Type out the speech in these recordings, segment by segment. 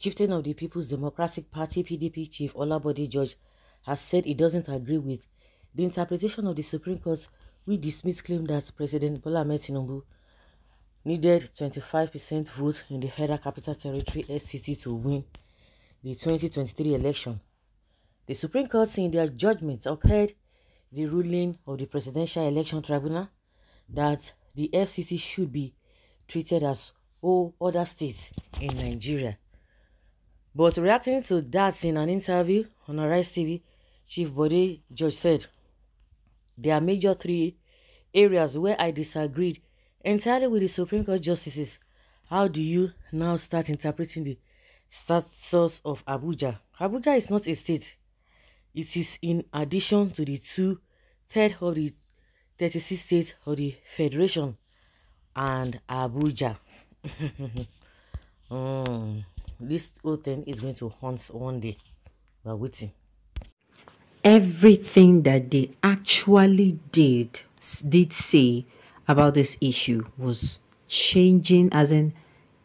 chieftain of the People's Democratic Party (PDP) Chief Olabode George has said he doesn't agree with the interpretation of the Supreme Court, which dismissed claim that President Bola Ahmed Tinubu needed 25% vote in the Federal Capital Territory (FCT) to win the 2023 election. The Supreme Court, in their judgment, upheld the ruling of the Presidential Election Tribunal that the FCT should be treated as all other states in Nigeria. But reacting to that in an interview on Arise TV, Chief Bode George said, "There are major three areas where I disagreed entirely with the Supreme Court justices. How do you now start interpreting the status of Abuja? Abuja is not a state. It is in addition to the 2/3 of the 36 states of the Federation and Abuja." This whole thing is going to haunt one day. We're waiting. Everything that they actually did say about this issue was changing, as in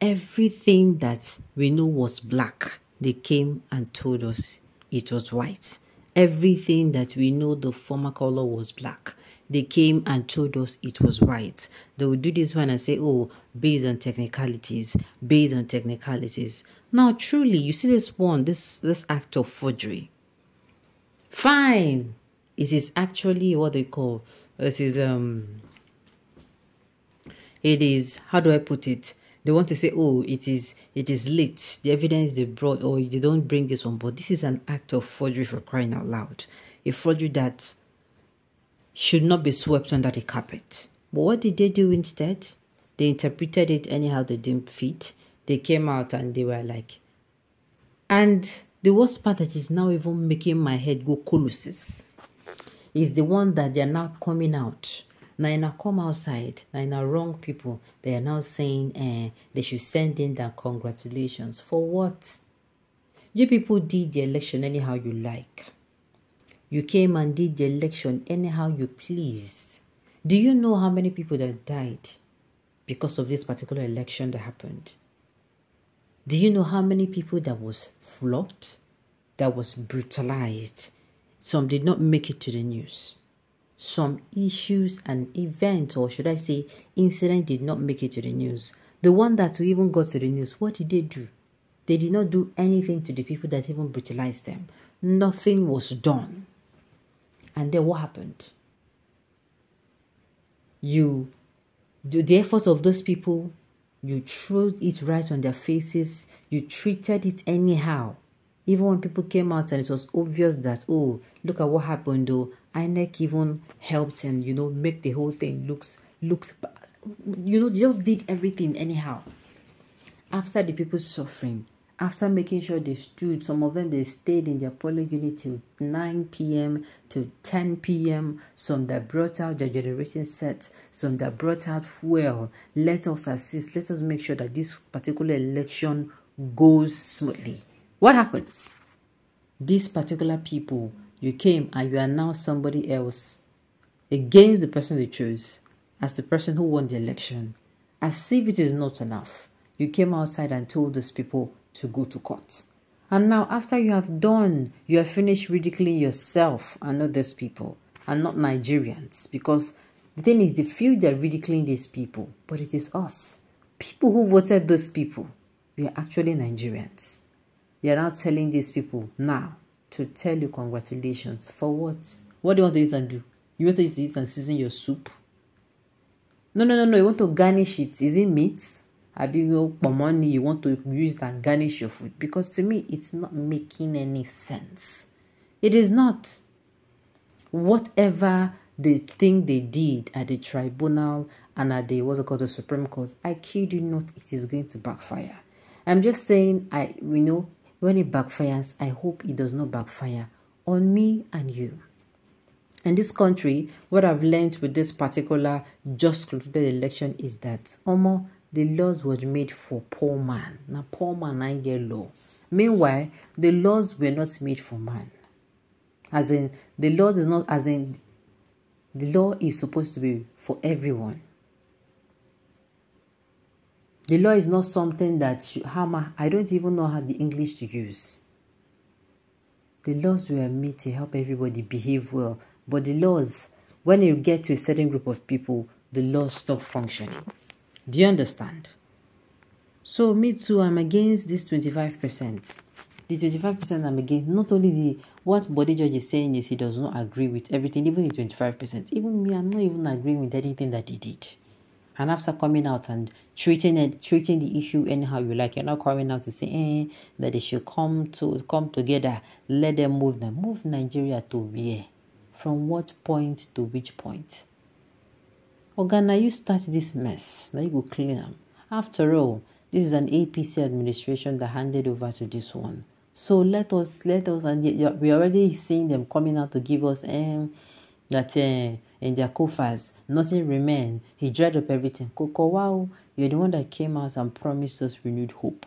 everything that we know was black, they came and told us it was white. Everything that we know the former color was black, they came and told us it was white. They would do this one and say, oh, based on technicalities. Now, truly, you see this one, this act of forgery. Fine. It is actually what they call, it is, how do I put it? They want to say, oh, it is late. The evidence they brought, or they don't bring this one. But this is an act of forgery, for crying out loud. A forgery that should not be swept under the carpet. But what did they do instead? They interpreted it anyhow they didn't fit. They came out and they were like, and the worst part that is now even making my head go colossus is the one that they are now coming out. Now, in a come outside, now in a wrong people, they are now saying they should send in their congratulations. For what? You people did the election anyhow you like. You came and did the election anyhow you please. Do you know how many people that died because of this particular election that happened? Do you know how many people that was flogged, that was brutalized? Some did not make it to the news. Some issues and events, or should I say incident, did not make it to the news. The one that even got to the news, what did they do? They did not do anything to the people that even brutalized them. Nothing was done. And then what happened? The efforts of those people, you threw it right on their faces. You treated it anyhow. Even when people came out and it was obvious that, oh, look at what happened though. INEC even helped and, make the whole thing looks, just did everything anyhow. After the people suffering, after making sure they stood, some of them, they stayed in their polling unit till 9 p.m. till 10 p.m. Some that brought out their generating sets, some that brought out fuel. Let us assist. Let us make sure that this particular election goes smoothly. What happens? These particular people, you came and you are now somebody else against the person they chose as the person who won the election. As if it is not enough, you came outside and told these people to go to court. And now after you have done, you have finished ridiculing yourself and not these people and not Nigerians, because the thing is, they feel they're ridiculing these people, but it is us. People who voted those people, we are actually Nigerians. They are now telling these people now to tell you congratulations. For what? What do you want to use and do? You want to use it and season your soup? No. You want to garnish it. Is it meat? Money you want to use it and garnish your food? Because to me, it's not making any sense. It is not. Whatever they think they did at the tribunal and at the, what's it called, the Supreme Court, I kid you not, it is going to backfire. I'm just saying, when it backfires, I hope it does not backfire on me and you. In this country, what I've learned with this particular just concluded election is that the laws were made for poor man. Now, poor man ain't get law. Meanwhile, the laws were not made for man. As in, the laws is not, as in, the law is supposed to be for everyone. The law is not something that I don't even know how the English to use. The laws were made to help everybody behave well. But the laws, when you get to a certain group of people, the laws stop functioning. Do you understand? So me too, I'm against this 25%. The 25% I'm against. Not only what body judge is saying is he does not agree with everything, even the 25%. Even me, I'm not even agreeing with anything that he did. And after coming out and treating the issue anyhow you like, you're not coming out to say that they should come together, let them move Nigeria to where? From what point to which point? Oga, now you start this mess. Now you go clean them. After all, this is an APC administration that handed over to this one. So let us, and we're already seeing them coming out to give us that in their coffers, nothing remain. He dried up everything. Coco, wow, you're the one that came out and promised us renewed hope.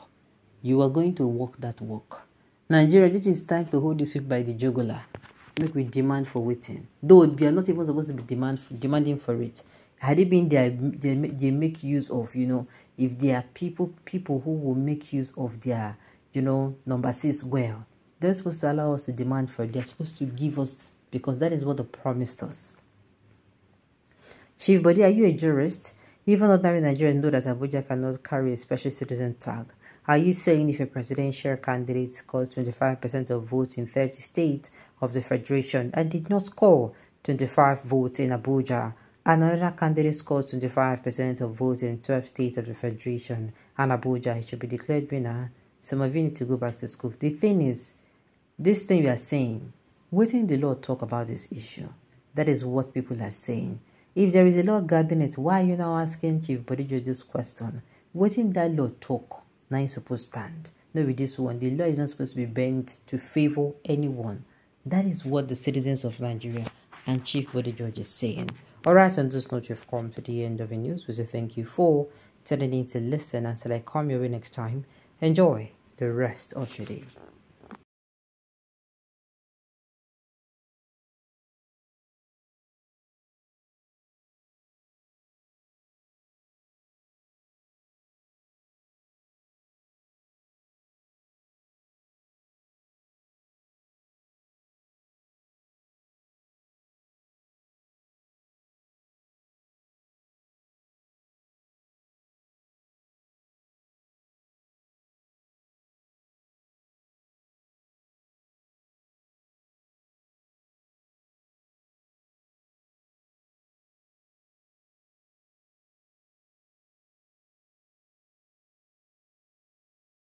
You are going to walk that walk. Nigeria, this is time to hold this week by the jugular. Make we demand for waiting. Though we are not even supposed to be demanding for it. Had it been there, they make use of, if there are people who will make use of their, number 6 well, they're supposed to allow us to demand for it. They're supposed to give us, because that is what they promised us. Chief Body, are you a jurist? Even ordinary Nigerians know that Abuja cannot carry a special citizen tag. Are you saying if a presidential candidate scores 25% of votes in 30 states of the Federation and did not score 25 votes in Abuja, and another candidate scores 25% of votes in 12 states of the Federation and Abuja, he should be declared winner? Some of you need to go back to school. The thing is, this thing we are saying, waiting the law talk about this issue. That is what people are saying. If there is a law guarding it, why are you now asking Chief Body Judge this question? Waiting that law talk, now you supposed to stand. No, with this one, the law is not supposed to be bent to favor anyone. That is what the citizens of Nigeria and Chief Body Judge is saying. Alright, on this note, we've come to the end of the news. We say thank you for turning in to listen. Until I come your way next time, enjoy the rest of your day.